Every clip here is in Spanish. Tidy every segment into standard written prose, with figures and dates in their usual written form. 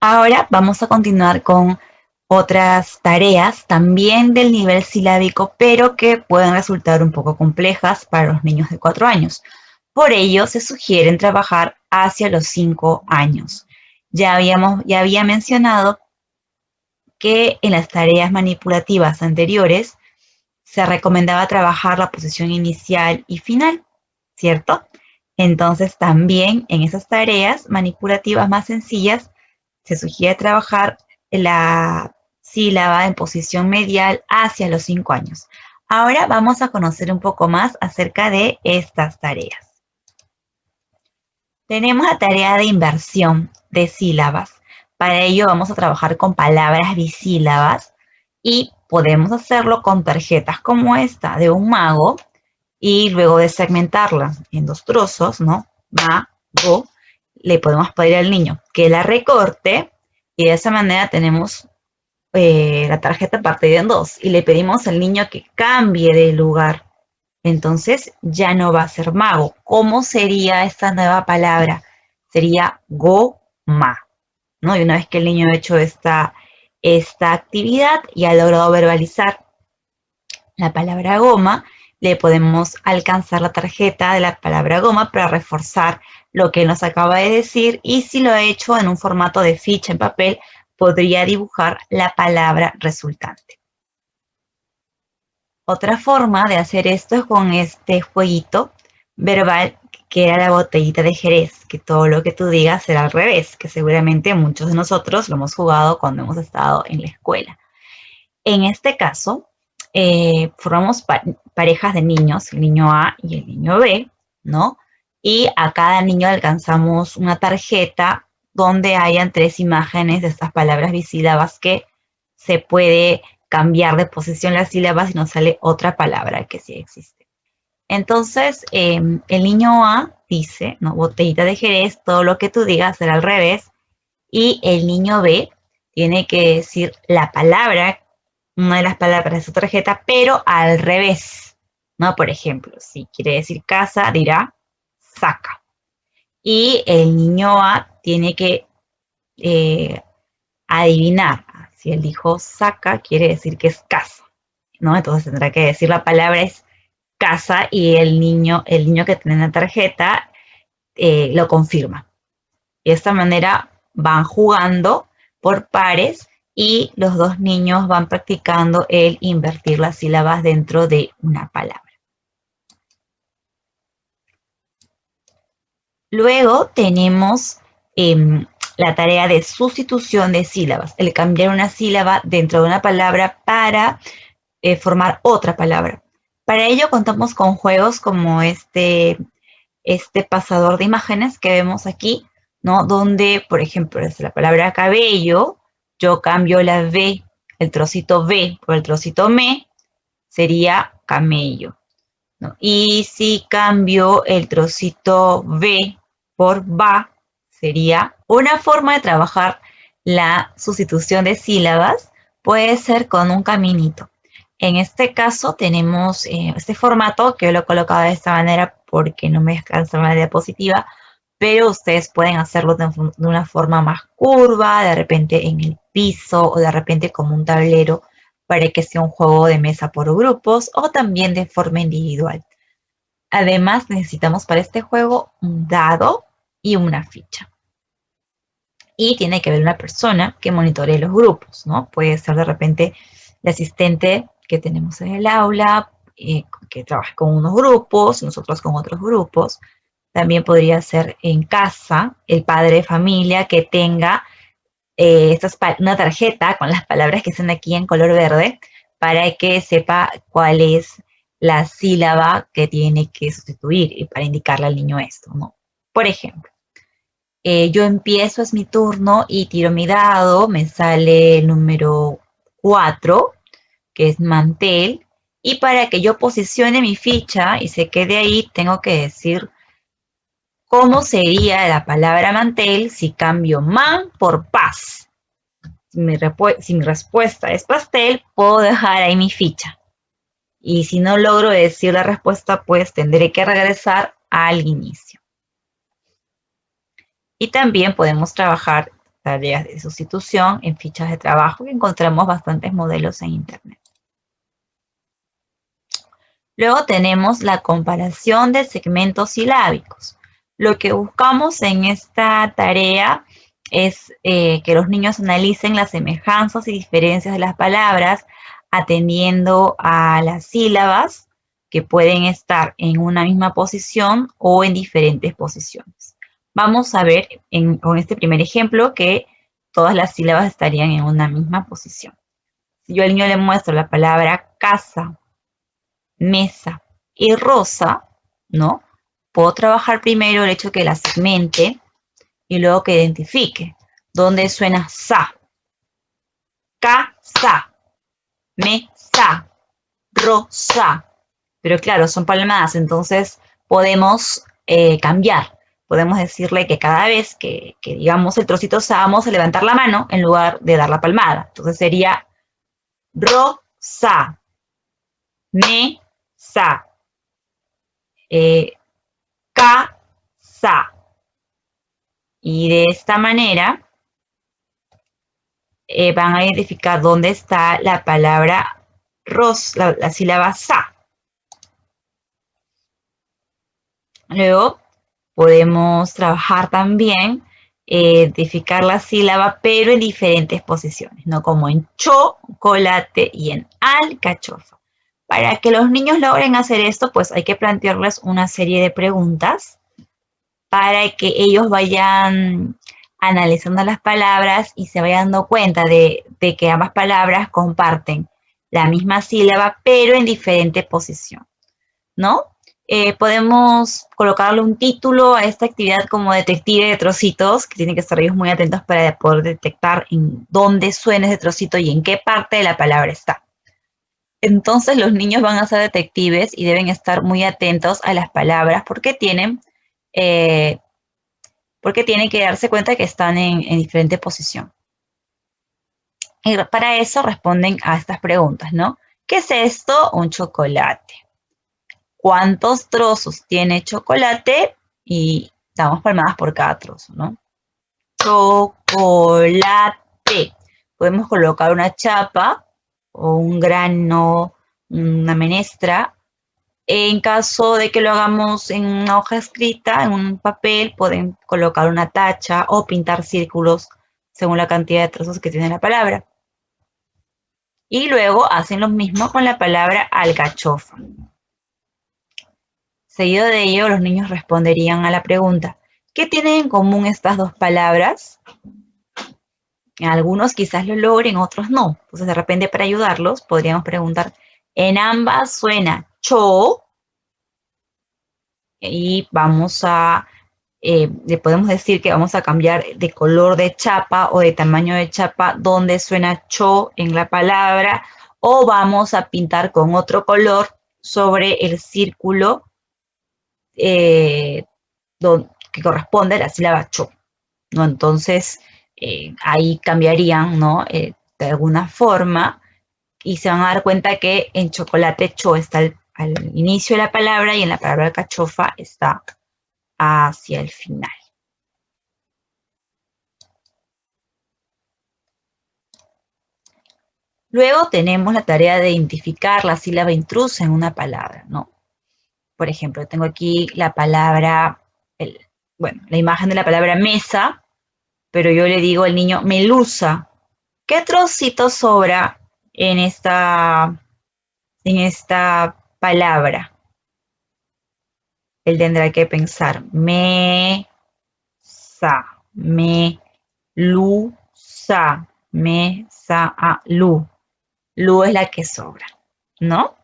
Ahora vamos a continuar con otras tareas también del nivel silábico, pero que pueden resultar un poco complejas para los niños de 4 años. Por ello, se sugieren trabajar hacia los 5 años. Ya había mencionado que en las tareas manipulativas anteriores se recomendaba trabajar la posición inicial y final, ¿cierto? Entonces también en esas tareas manipulativas más sencillas se sugiere trabajar la sílaba en posición medial hacia los 5 años. Ahora vamos a conocer un poco más acerca de estas tareas. Tenemos la tarea de inversión de sílabas. Para ello vamos a trabajar con palabras bisílabas y podemos hacerlo con tarjetas como esta de un mago y luego de segmentarla en 2 trozos, ¿no? Mago, le podemos pedir al niño que la recorte y de esa manera tenemos la tarjeta partida en 2 y le pedimos al niño que cambie de lugar. Entonces ya no va a ser mago. ¿Cómo sería esta nueva palabra? Sería goma, ¿no? Y una vez que el niño ha hecho esta actividad y ha logrado verbalizar la palabra goma, le podemos alcanzar la tarjeta de la palabra goma para reforzar lo que nos acaba de decir, y si lo ha hecho en un formato de ficha en papel, podría dibujar la palabra resultante. Otra forma de hacer esto es con este jueguito verbal que era la botellita de Jerez, que todo lo que tú digas será al revés, que seguramente muchos de nosotros lo hemos jugado cuando hemos estado en la escuela. En este caso, formamos parejas de niños, el niño A y el niño B, ¿no? Y a cada niño alcanzamos una tarjeta donde hayan 3 imágenes de estas palabras bisílabas que se puede cambiar de posición las sílabas y nos sale otra palabra que sí existe. Entonces, el niño A dice, ¿no? Botellita de Jerez, todo lo que tú digas será al revés. Y el niño B tiene que decir la palabra, una de las palabras de su tarjeta, pero al revés, ¿no? Por ejemplo, si quiere decir casa, dirá saca. Y el niño A tiene que adivinar. Si él dijo saca, quiere decir que es casa, ¿no? Entonces tendrá que decir la palabra es casa y el niño que tiene la tarjeta lo confirma. Y de esta manera van jugando por pares y los 2 niños van practicando el invertir las sílabas dentro de una palabra. Luego tenemos la tarea de sustitución de sílabas, el cambiar una sílaba dentro de una palabra para formar otra palabra. Para ello contamos con juegos como este pasador de imágenes que vemos aquí, ¿no? Donde, por ejemplo, desde la palabra cabello, yo cambio la B, el trocito B por el trocito me, sería camello, ¿no? Y si cambio el trocito B por va, sería una forma de trabajar la sustitución de sílabas, puede ser con un caminito. En este caso tenemos este formato que yo lo he colocado de esta manera porque no me alcanza la diapositiva, pero ustedes pueden hacerlo de una forma más curva, de repente en el piso o de repente como un tablero para que sea un juego de mesa por grupos o también de forma individual. Además necesitamos para este juego un dado y una ficha. Y tiene que haber una persona que monitoree los grupos, ¿no? Puede ser de repente el asistente que tenemos en el aula, que trabaja con unos grupos, nosotros con otros grupos. También podría ser en casa el padre de familia que tenga una tarjeta con las palabras que están aquí en color verde para que sepa cuál es la sílaba que tiene que sustituir y para indicarle al niño esto, ¿no? Por ejemplo, yo empiezo, es mi turno y tiro mi dado, me sale el número 4, que es mantel, y para que yo posicione mi ficha y se quede ahí, tengo que decir cómo sería la palabra mantel si cambio man por paz. Si mi respuesta es pastel, puedo dejar ahí mi ficha. Y si no logro decir la respuesta, pues tendré que regresar al inicio. Y también podemos trabajar tareas de sustitución en fichas de trabajo, que encontramos bastantes modelos en internet. Luego tenemos la comparación de segmentos silábicos. Lo que buscamos en esta tarea es que los niños analicen las semejanzas y diferencias de las palabras atendiendo a las sílabas que pueden estar en una misma posición o en diferentes posiciones. Vamos a ver con este primer ejemplo que todas las sílabas estarían en una misma posición. Si yo al niño le muestro la palabra casa, mesa y rosa, ¿no? Puedo trabajar primero el hecho que la segmente y luego que identifique dónde suena sa, casa, mesa, rosa. Pero claro, son palmadas, entonces podemos cambiar. Podemos decirle que cada vez que digamos el trocito sa, vamos a levantar la mano en lugar de dar la palmada. Entonces sería rosa, mesa, casa. Y de esta manera van a identificar dónde está la palabra la sílaba sa. Luego podemos trabajar también, identificar la sílaba, pero en diferentes posiciones, ¿no? Como en chocolate y en alcachofa. Para que los niños logren hacer esto, pues hay que plantearles una serie de preguntas para que ellos vayan analizando las palabras y se vayan dando cuenta de que ambas palabras comparten la misma sílaba, pero en diferente posición, ¿no? Podemos colocarle un título a esta actividad como detective de trocitos, que tienen que estar ellos muy atentos para poder detectar en dónde suena ese trocito y en qué parte de la palabra está. Entonces los niños van a ser detectives y deben estar muy atentos a las palabras porque tienen que darse cuenta que están en diferente posición. Y para eso responden a estas preguntas, ¿no? ¿Qué es esto? Un chocolate. ¿Cuántos trozos tiene chocolate? Y damos palmadas por cada trozo, ¿no? Chocolate. Podemos colocar una chapa o un grano, una menestra. En caso de que lo hagamos en una hoja escrita, en un papel, pueden colocar una tacha o pintar círculos según la cantidad de trozos que tiene la palabra. Y luego hacen lo mismo con la palabra alcachofa. Seguido de ello, los niños responderían a la pregunta, ¿qué tienen en común estas dos palabras? Algunos quizás lo logren, otros no. Entonces, de repente, para ayudarlos, podríamos preguntar, en ambas suena cho, y le podemos decir que vamos a cambiar de color de chapa o de tamaño de chapa donde suena cho en la palabra, o vamos a pintar con otro color sobre el círculo que corresponde a la sílaba cho, ¿no? Entonces, ahí cambiarían, ¿no? De alguna forma, y se van a dar cuenta que en chocolate cho está al inicio de la palabra y en la palabra alcachofa está hacia el final. Luego tenemos la tarea de identificar la sílaba intrusa en una palabra, ¿no? Por ejemplo, tengo aquí la palabra, la imagen de la palabra mesa, pero yo le digo al niño melusa. ¿Qué trocito sobra en esta palabra? Él tendrá que pensar, mesa, melusa, mesa, lu. Lu es la que sobra, ¿no?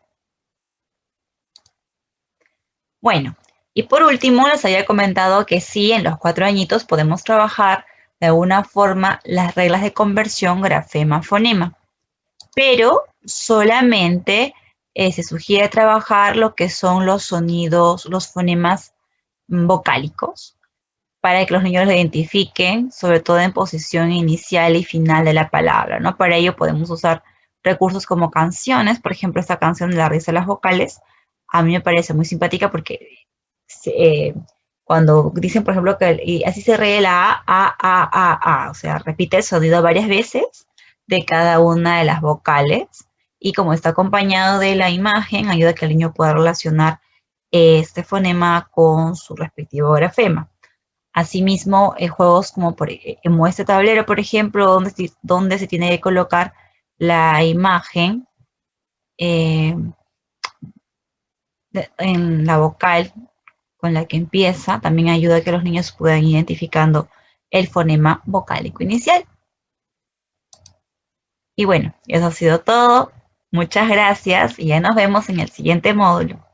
Bueno, y por último les había comentado que sí, en los 4 añitos podemos trabajar de alguna forma las reglas de conversión grafema-fonema, pero solamente se sugiere trabajar lo que son los sonidos, los fonemas vocálicos, para que los niños lo identifiquen, sobre todo en posición inicial y final de la palabra, ¿no? Para ello podemos usar recursos como canciones, por ejemplo, esta canción de la risa de las vocales, a mí me parece muy simpática porque Cuando dicen, por ejemplo, que y así se ríe la A, o sea, repite el sonido varias veces de cada una de las vocales. Y como está acompañado de la imagen, ayuda a que el niño pueda relacionar este fonema con su respectivo grafema. Asimismo, juegos como este tablero, por ejemplo, donde se tiene que colocar la imagen eh, en la vocal con la que empieza, también ayuda a que los niños puedan identificando el fonema vocálico inicial. Y bueno, eso ha sido todo. Muchas gracias y ya nos vemos en el siguiente módulo.